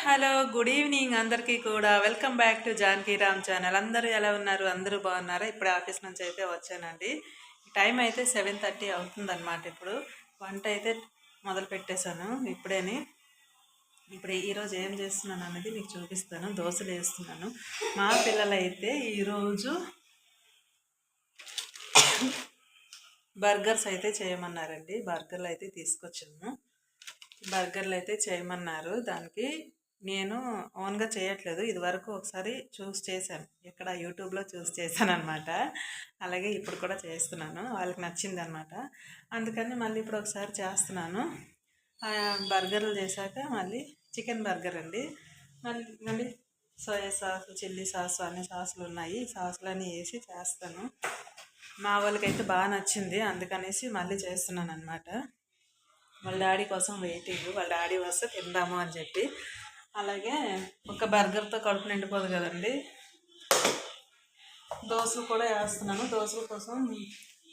Hello good evening అందరికీ కూడా welcome back to Janaki Ram channel. అందరూ ఎలా ఉన్నారు? అందరూ బాగున్నారా? ఇప్పుడు ఆఫీస్ నుంచి అయితే వచ్చానండి. టైం అయితే 7:30 అవుతుందన్నమాట. ఇప్పుడు వంట అయితే మొదలు పెట్టేశాను ఇప్పుడేని. ఇప్పుడు ఈరోజు ఏం చేస్తున్నాను అనేది మీకు చూపిస్తాను. దోశలు వేస్తున్నాను. మా పిల్లలు అయితే ఈరోజు బర్గర్స్ అయితే చేయమన్నారండి. బర్గర్లు అయితే తీసుకొచ్చాము. బర్గర్లు అయితే చేయమన్నారు. దానికి నేను ఓన్గా చేయట్లేదు. ఇది వరకు ఒకసారి చేశాను, ఇక్కడ యూట్యూబ్లో చేశాను అనమాట. అలాగే ఇప్పుడు కూడా చేస్తున్నాను. వాళ్ళకి నచ్చింది అనమాట. అందుకని మళ్ళీ ఇప్పుడు ఒకసారి చేస్తున్నాను. బర్గర్లు చేశాక మళ్ళీ చికెన్ బర్గర్ అండి. మళ్ళీ సోయా సాస్, చిల్లీ సాస్ అన్ని సాసులు ఉన్నాయి. సాసులన్నీ వేసి చేస్తాను. మా వాళ్ళకైతే బాగా నచ్చింది. అందుకనేసి మళ్ళీ చేస్తున్నాను అనమాట. వాళ్ళ డాడీ కోసం వెయిటింగ్. వాళ్ళ డాడీ వస్తే తిందాము అని చెప్పి. అలాగే ఒక బర్గర్తో కడుపు నిండిపోదు కదండి. దోశలు కూడా వేస్తున్నాను. దోశల కోసం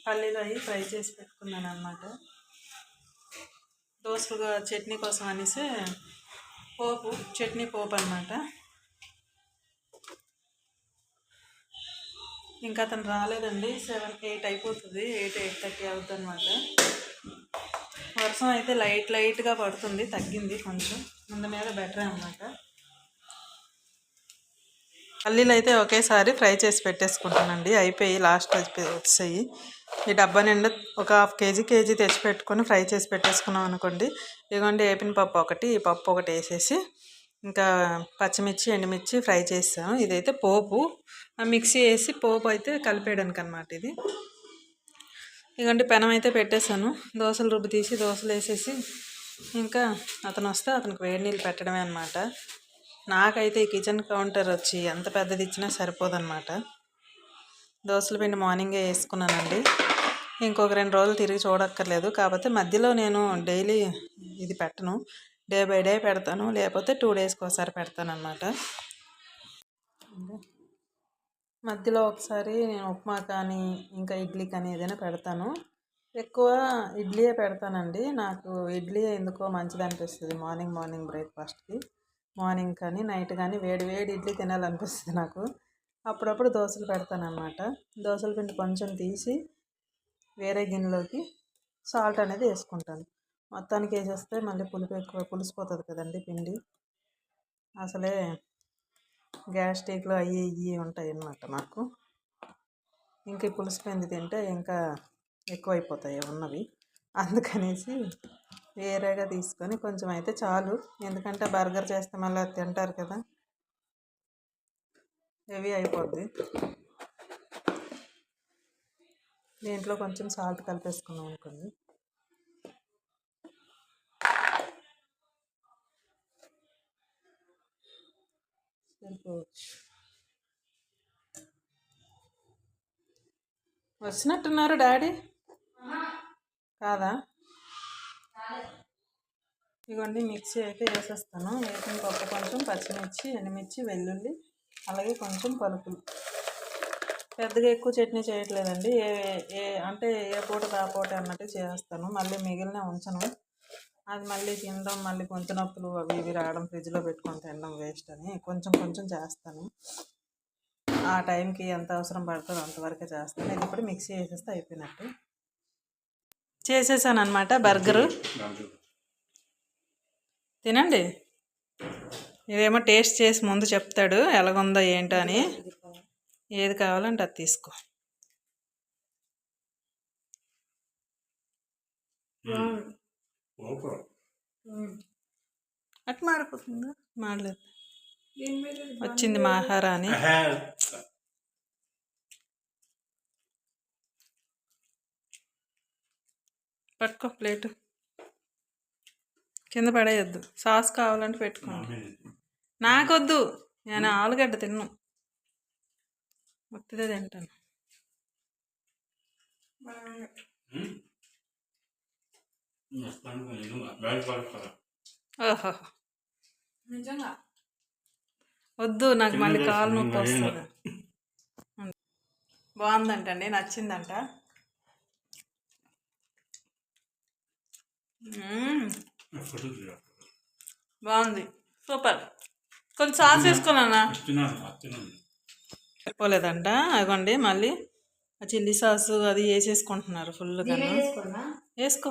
పల్లీలు అవి ఫ్రై చేసి పెట్టుకున్నాను అనమాట. దోశలు చట్నీ కోసం అనేసి చట్నీ పోపు అనమాట. ఇంకా అతను రాలేదండి. 7-8 అయిపోతుంది. 8-8:30 అవుతుంది అనమాట. వర్షం అయితే లైట్గా పడుతుంది. తగ్గింది కొంచెం. ముందు మీద బెటరే అన్నమాట. పల్లీలు అయితే ఒకేసారి ఫ్రై చేసి పెట్టేసుకుంటానండి. అయిపోయి లాస్ట్ వచ్చాయి. ఈ డబ్బా నిండా ఒక ½ కేజీ తెచ్చి పెట్టుకొని ఫ్రై చేసి పెట్టేసుకున్నాం అనుకోండి. ఇదిగోండి వేపిన పప్పు ఒకటి, ఈ పప్పు ఒకటి వేసేసి ఇంకా పచ్చిమిర్చి, ఎండుమిర్చి ఫ్రై చేస్తాను. ఇదైతే పోపు మిక్సీ వేసి పోపు అయితే కలిపేయడానికి అనమాట. ఇది ఇదిగోండి పెనం అయితే పెట్టేశాను. దోశలు రుబ్బు తీసి దోశలు వేసేసి ఇంకా అతను వస్తే అతనికి వేడి నీళ్ళు పెట్టడమే అనమాట. నాకైతే ఈ కిచెన్ కౌంటర్ వచ్చి ఎంత పెద్దది ఇచ్చినా సరిపోదన్నమాట. దోశల పిండి మార్నింగే వేసుకున్నానండి. ఇంకొక 2 రోజులు తిరిగి చూడక్కర్లేదు. కాకపోతే మధ్యలో నేను డైలీ ఇది పెట్టను. డే బై డే పెడతాను, లేకపోతే 2 డేస్కి ఒకసారి పెడతాను అన్నమాట. మధ్యలో ఒకసారి నేను ఉప్మా కానీ ఇంకా ఇడ్లీ కానీ ఏదైనా పెడతాను. ఎక్కువ ఇడ్లీయే పెడతానండి. నాకు ఇడ్లీ ఎందుకో మంచిది అనిపిస్తుంది. మార్నింగ్ బ్రేక్ఫాస్ట్కి. మార్నింగ్ కానీ నైట్ కానీ వేడి ఇడ్లీ తినాలనిపిస్తుంది నాకు. అప్పుడప్పుడు దోశలు పెడతాను అనమాట. దోశల పిండి కొంచెం తీసి వేరే గిన్నెలోకి సాల్ట్ అనేది వేసుకుంటాను. మొత్తానికి వేసేస్తే మళ్ళీ పులిసిపోతుంది కదండి పిండి. అసలే గ్యాస్ట్రిక్లు అవి ఉంటాయి అన్నమాట నాకు. ఇంకా పులిసిపోయింది తింటే ఇంకా ఎక్కువైపోతాయి ఉన్నవి. అందుకనేసి వేరేగా తీసుకొని కొంచెం అయితే చాలు. ఎందుకంటే బర్గర్ చేస్తే మళ్ళీ తింటారు కదా, హెవీ అయిపోద్ది. దీంట్లో కొంచెం సాల్ట్ కలిపేసుకున్నాం అనుకోండి. వచ్చినట్టున్నారు డాడీ కాదా? ఇదిగోండి మిక్సీ అయితే వేసేస్తాను. వేసిన పప్పు కొంచెం, పచ్చిమిర్చి, ఎండుమిర్చి, వెల్లుల్లి, అలాగే కొంచెం పలుకులు. పెద్దగా ఎక్కువ చట్నీ చేయట్లేదండి. అంటే ఏ పూట ఆ పూట అన్నట్టు చేస్తాను. మళ్ళీ మిగిలిన ఉంచను. అది మళ్ళీ తినడం, మళ్ళీ కొంచెం నొప్పులు అవి ఇవి రావడం, ఫ్రిడ్జ్లో పెట్టుకొని తినడం వేస్ట్ అని కొంచెం చేస్తాను. ఆ టైంకి ఎంత అవసరం పడుతుందో అంతవరకే చేస్తాను. ఇది ఇప్పుడు మిక్సీ వేసేస్తే అయిపోయినట్టు. చేసేసాను అనమాట బర్గరు. తినండి. ఇదేమో టేస్ట్ చేసి ముందు చెప్తాడు ఎలాగుందో ఏంటో అని. ఏది కావాలంటే అది తీసుకో. అట్లా మాడిపోతుందా? మాడలేదు. వచ్చింది మహారాణి. పట్టుకో ప్లేటు. కింద పడేయద్దు. సాస్ కావాలంటే పెట్టుకోండి. నాకొద్దు, నేను ఆలుగడ్డ తిన్ను, మొత్తదే తింటాను. ఓహో నిజంగా వద్దు, నాకు మళ్ళీ కాలు నొప్పి వస్తుంది. బాగుందంటండి, నచ్చిందంట. బాగుంది. సూపర్. కొంచెం సాస్ వేసుకున్నానా సరిపోలేదంట. అదిగోండి మళ్ళీ చిల్లీ సాసు అది వేసేసుకుంటున్నారు ఫుల్గా. వేసుకో,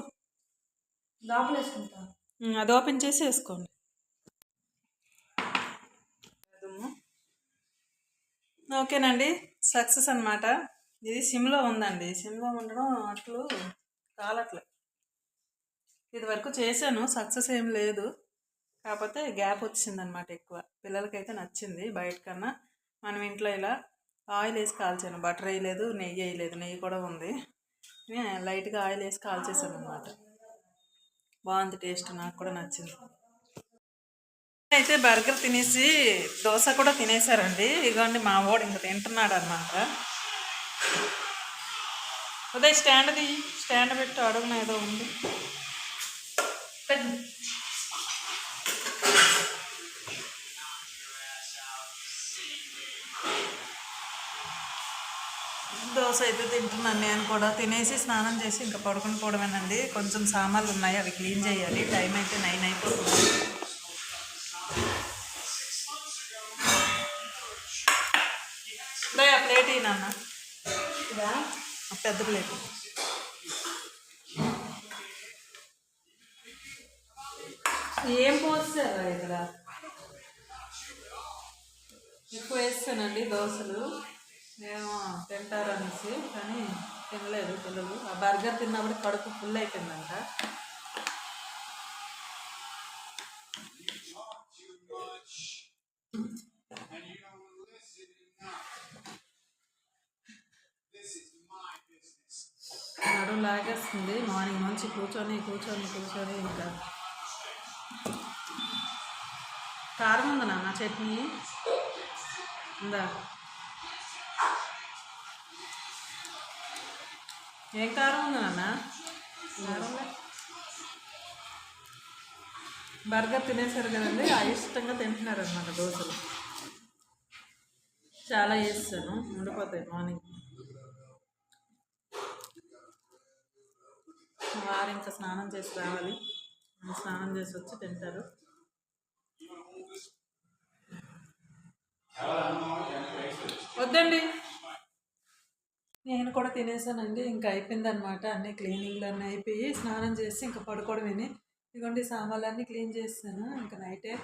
అది ఓపెన్ చేసి వేసుకోండి. ఓకేనండి, సక్సెస్ అనమాట. ఇది సిమ్లో ఉందండి. సిమ్లో ఉండడం అట్లు కాలట్లే. ఇది వరకు చేశాను, సక్సెస్ ఏం లేదు. కాకపోతే గ్యాప్ వచ్చిందనమాట ఎక్కువ. పిల్లలకైతే నచ్చింది బయట కన్నా. మనం ఇంట్లో ఇలా ఆయిల్ వేసి కాల్చాను. బటర్ వేయలేదు, నెయ్యి వేయలేదు. నెయ్యి కూడా ఉంది. లైట్గా ఆయిల్ వేసి కాల్చేసాను అనమాట. బాగుంది టేస్ట్, నాకు కూడా నచ్చింది. అయితే బర్గర్ తినేసి దోశ కూడా తినేసారండి. ఇదిగోండి మా వాడు ఇంకా తింటున్నాడు అనమాట. ఉదయ్ స్టాండ్ పెట్టి అడుగున ఏదో ఉంది. దోశ అయితే తింటున్నాను నేను కూడా. తినేసి స్నానం చేసి ఇంకా పడుకుని పోవడమేనండి. కొంచెం సామాన్లు ఉన్నాయి, అవి క్లీన్ చేయాలి. టైం అయితే 9 అయిపోతుంది. ఆ ప్లేట్ నాన్న, పెద్ద ప్లేట్. ఏం పోస్తారా ఇక్కడ? ఎక్కువ వేస్తానండి దోశలు, మేము తింటారు అనేసి. కానీ తినలేదు పిల్లలు. ఆ బర్గర్ తిన్నప్పుడు కడుపు ఫుల్ అయిపోయిందంట. నడుము లాగేస్తుంది మార్నింగ్ నుంచి కూర్చొని ఇంకా. కారం ఉందా నాన్న? చట్నీ ఉందా? ఏం కారం ఉంది నాన్న? బర్గర్ తినేసారు కదండి, ఇష్టంగా తింటున్నారు అనమాట దోశలు. చాలా వేస్తాను, ఉండిపోతాయి మార్నింగ్. వారు ఇంకా స్నానం చేసి రావాలి. స్నానం చేసి వచ్చి తింటారు. వద్దండి, నేను కూడా తినేసానండి. ఇంకా అయిపోయిందనమాట. అన్నీ క్లీనింగ్లు అన్నీ అయిపోయి స్నానం చేసి ఇంకా పడుకోవడమేని. ఇదిగోండి సామాన్లన్నీ క్లీన్ చేస్తాను ఇంకా నైటే.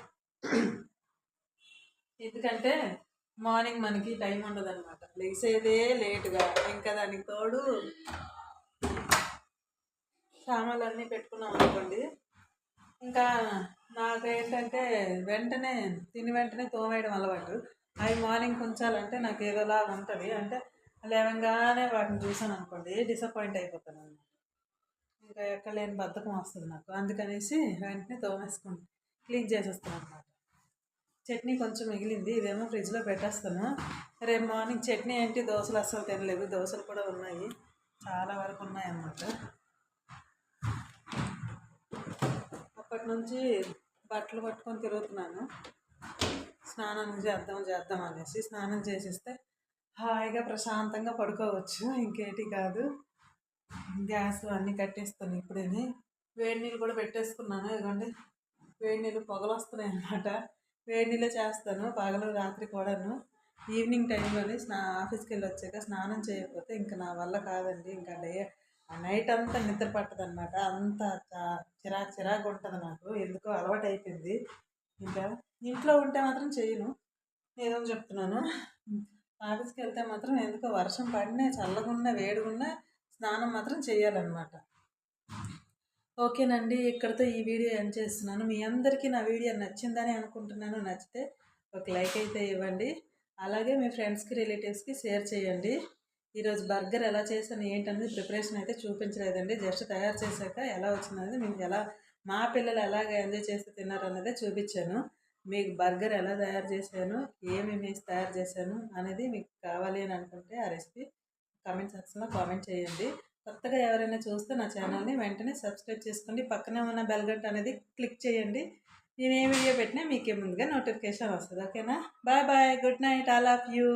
ఎందుకంటే మార్నింగ్ మనకి టైం ఉండదు అనమాట, లేసేదే లేటుగా. ఇంకా దానికి తోడు సామాన్లన్నీ పెట్టుకున్నాం అనుకోండి, ఇంకా నాకేంటంటే వెంటనే తోమేయడం అలవాటు. అవి మార్నింగ్ ఉంచాలంటే నాకు ఏదోలా ఉంటుంది. అంటే లేవంగానే వాటిని చూసాను అనుకోండి, డిసప్పాయింట్ అయిపోతాను అనమాట. ఇంకా ఎక్కలేని బద్ధకం వస్తుంది నాకు. అందుకనేసి వెంటనే తోమేసుకుంటాను, క్లీన్ చేసేస్తాను అనమాట. చట్నీ కొంచెం మిగిలింది, ఇదేమో ఫ్రిడ్జ్లో పెట్టేస్తాను. రేపు మార్నింగ్ చట్నీ ఏంటి, దోశలు అస్సలు తినలేదు. దోశలు కూడా ఉన్నాయి, చాలా వరకు ఉన్నాయి అన్నమాట. అప్పటి నుంచి బట్టలు పట్టుకొని తిరుగుతున్నాను. స్నానం చేద్దాం అనేసి. స్నానం చేసేస్తే హాయిగా ప్రశాంతంగా పడుకోవచ్చు, ఇంకేటి కాదు. గ్యాస్ అన్నీ కట్టేస్తాను ఇప్పుడేని. వేడి నీళ్ళు కూడా పెట్టేసుకున్నాను. ఇదిగోండి వేడి నీళ్ళు పొగలు వస్తున్నాయి అన్నమాట. వేడి నీళ్ళే చేస్తాను పగలు రాత్రి కూడాను. ఈవినింగ్ టైంలోని ఆఫీస్కి వెళ్ళి వచ్చాక స్నానం చేయకపోతే ఇంకా నా వల్ల కాదండి. ఇంకా నైట్ అంతా నిద్ర పట్టదనమాట. అంత చిరాకు ఉంటుంది నాకు. ఎందుకో అలవాటు అయిపోయింది. ఇంకా ఇంట్లో ఉంటే మాత్రం చేయను, ఏదో చెప్తున్నాను. ఆఫీస్కి వెళ్తే మాత్రం ఎందుకో వర్షం పడినా చల్లగున్నా వేడిగున్నా స్నానం మాత్రం చేయాలన్నమాట. ఓకేనండి, ఇక్కడితో ఈ వీడియో ఎండ్ చేస్తున్నాను. మీ అందరికీ నా వీడియో నచ్చిందని అనుకుంటున్నాను. నచ్చితే ఒక లైక్ అయితే ఇవ్వండి. అలాగే మీ ఫ్రెండ్స్కి రిలేటివ్స్కి షేర్ చేయండి. ఈరోజు బర్గర్ ఎలా చేశాను ఏంటనేది ప్రిపరేషన్ అయితే చూపించలేదండి. జస్ట్ తయారు చేశాక ఎలా వచ్చిందనేది మీకు మా పిల్లలు ఎలాగ ఎంజాయ్ చేసి తిన్నారు అన్నదే చూపించాను. మీకు బర్గర్ ఎలా తయారు చేశాను, ఏమేమి వేసి తయారు చేశాను అనేది మీకు కావాలి అని అనుకుంటే ఆ రెసిపీ కామెంట్ సెక్షన్లో కామెంట్ చేయండి. కొత్తగా ఎవరైనా చూస్తే నా ఛానల్ని వెంటనే సబ్స్క్రైబ్ చేసుకోండి. పక్కనే ఉన్న బెల్ గంట అనేది క్లిక్ చేయండి. నేను ఏ వీడియో పెట్టినా మీకే ముందుగా నోటిఫికేషన్ వస్తుంది. ఓకేనా? Bye bye, good night, all of you.